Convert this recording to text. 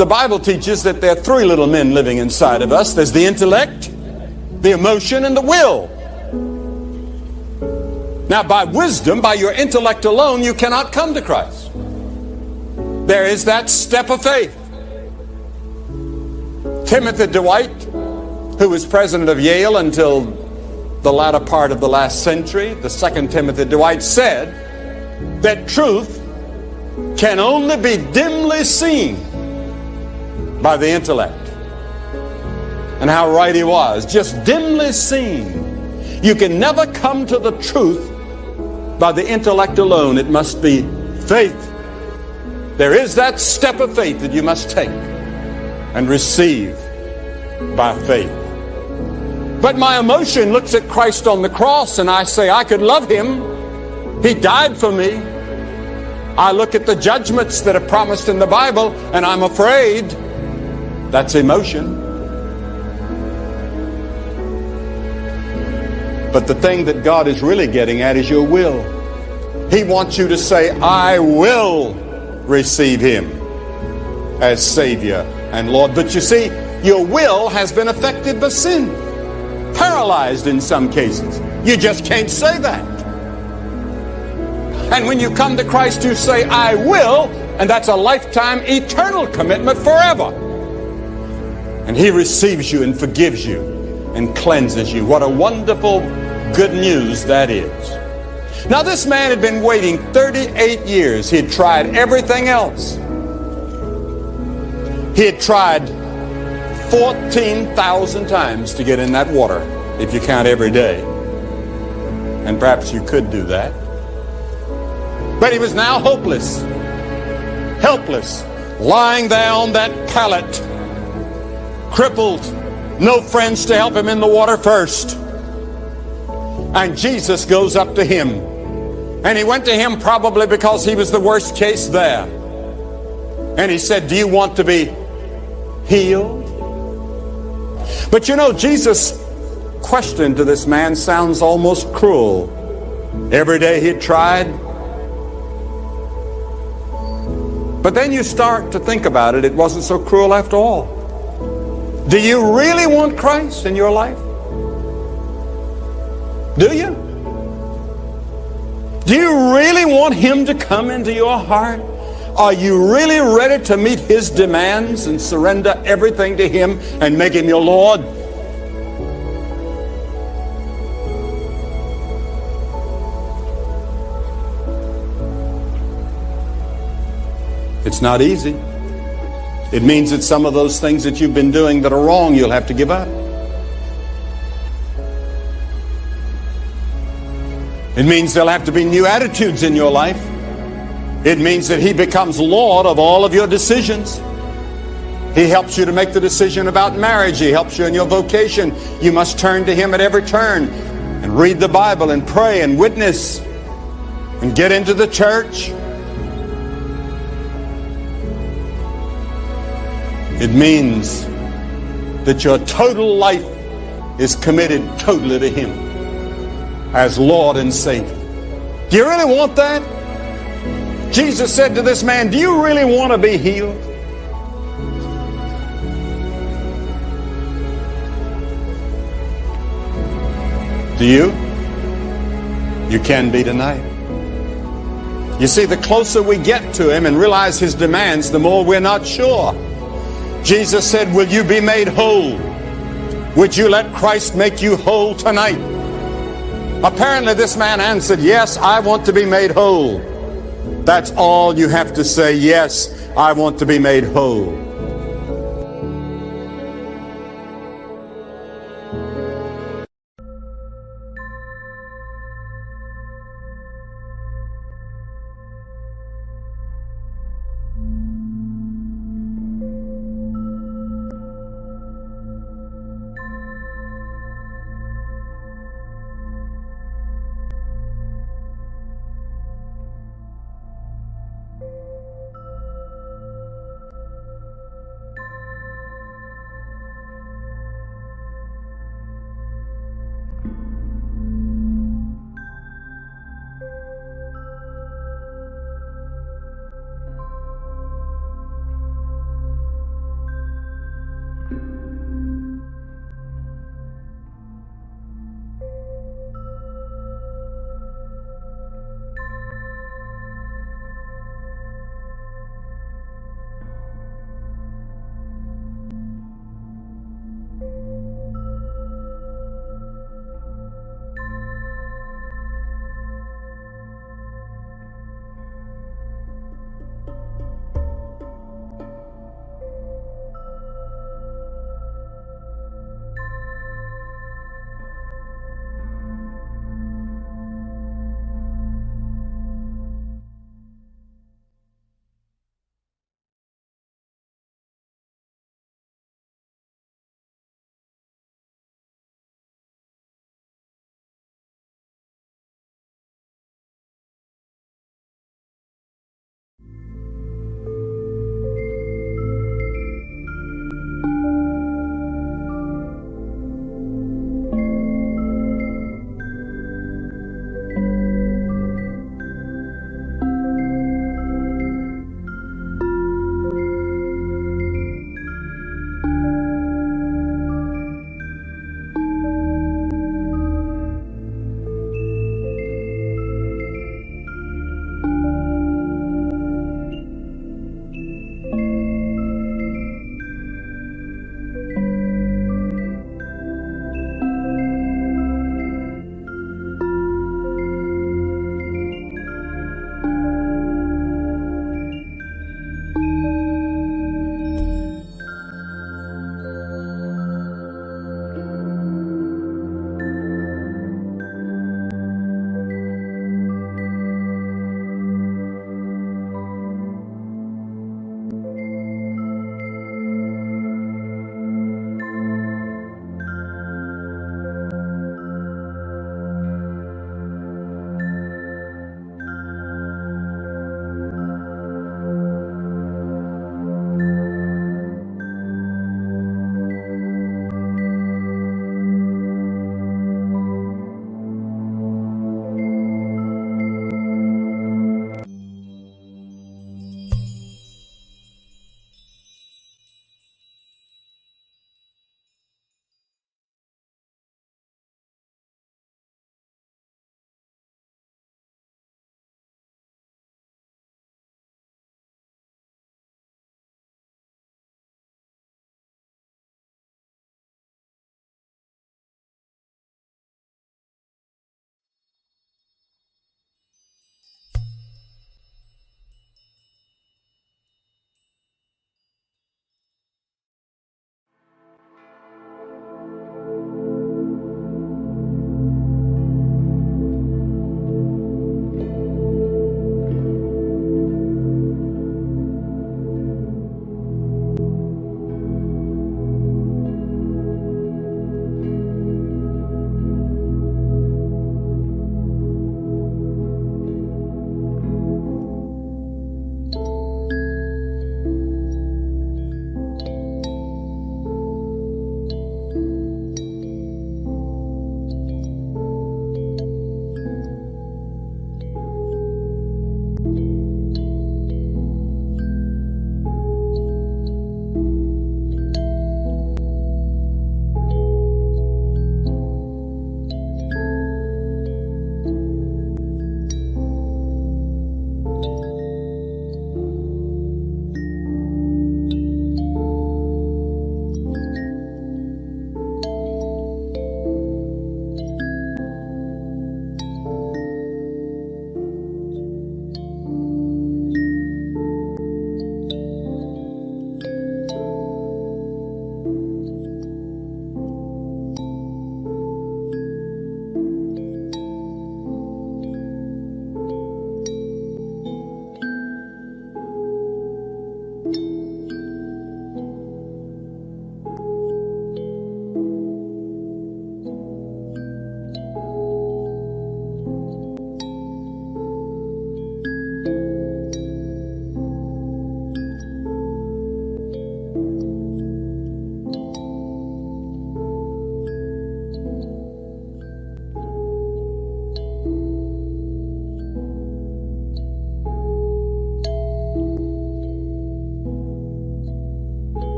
The Bible teaches that there are three little men living inside of us. There's the intellect, the emotion, and the will. Now, by wisdom, by your intellect alone, you cannot come to Christ. There is that step of faith. Timothy Dwight, who was president of Yale until the latter part of the last century, the second Timothy Dwight, said that truth can only be dimly seen by the intellect. And how right he was, just dimly seen. You can never come to the truth by the intellect alone. It must be faith. There is that step of faith that you must take and receive by faith. But my emotion looks at Christ on the cross and I say, I could love him. He died for me. I look at the judgments that are promised in the Bible and I'm afraid. That's emotion. But the thing that God is really getting at is your will. He wants you to say, I will receive him as Savior and Lord. But you see, your will has been affected by sin, paralyzed in some cases. You just can't say that. And when you come to Christ, you say, I will, and that's a lifetime, eternal commitment forever. And he receives you and forgives you and cleanses you. What a wonderful good news that is. Now, this man had been waiting 38 years. He had tried everything else. He had tried 14,000 times to get in that water, if you count every day. And perhaps you could do that. But he was now hopeless, helpless, lying there on that pallet, crippled, no friends to help him in the water first. And Jesus goes up to him. And he went to him probably because he was the worst case there. And he said, do you want to be healed? But you know, Jesus' question to this man sounds almost cruel. Every day he tried. But then you start to think about it, it wasn't so cruel after all. Do you really want Christ in your life? Do you? Do you really want him to come into your heart? Are you really ready to meet his demands and surrender everything to him and make him your Lord? It's not easy. It means that some of those things that you've been doing that are wrong, you'll have to give up. It means there'll have to be new attitudes in your life. It means that he becomes Lord of all of your decisions. He helps you to make the decision about marriage. He helps you in your vocation. You must turn to him at every turn and read the Bible and pray and witness and get into the church. It means that your total life is committed totally to him as Lord and Savior. Do you really want that? Jesus said to this man, do you really want to be healed? Do you? You can be tonight. You see, the closer we get to him and realize his demands, the more we're not sure. Jesus said, will you be made whole? Would you let Christ make you whole tonight? Apparently this man answered, yes, I want to be made whole. That's all you have to say. Yes, I want to be made whole.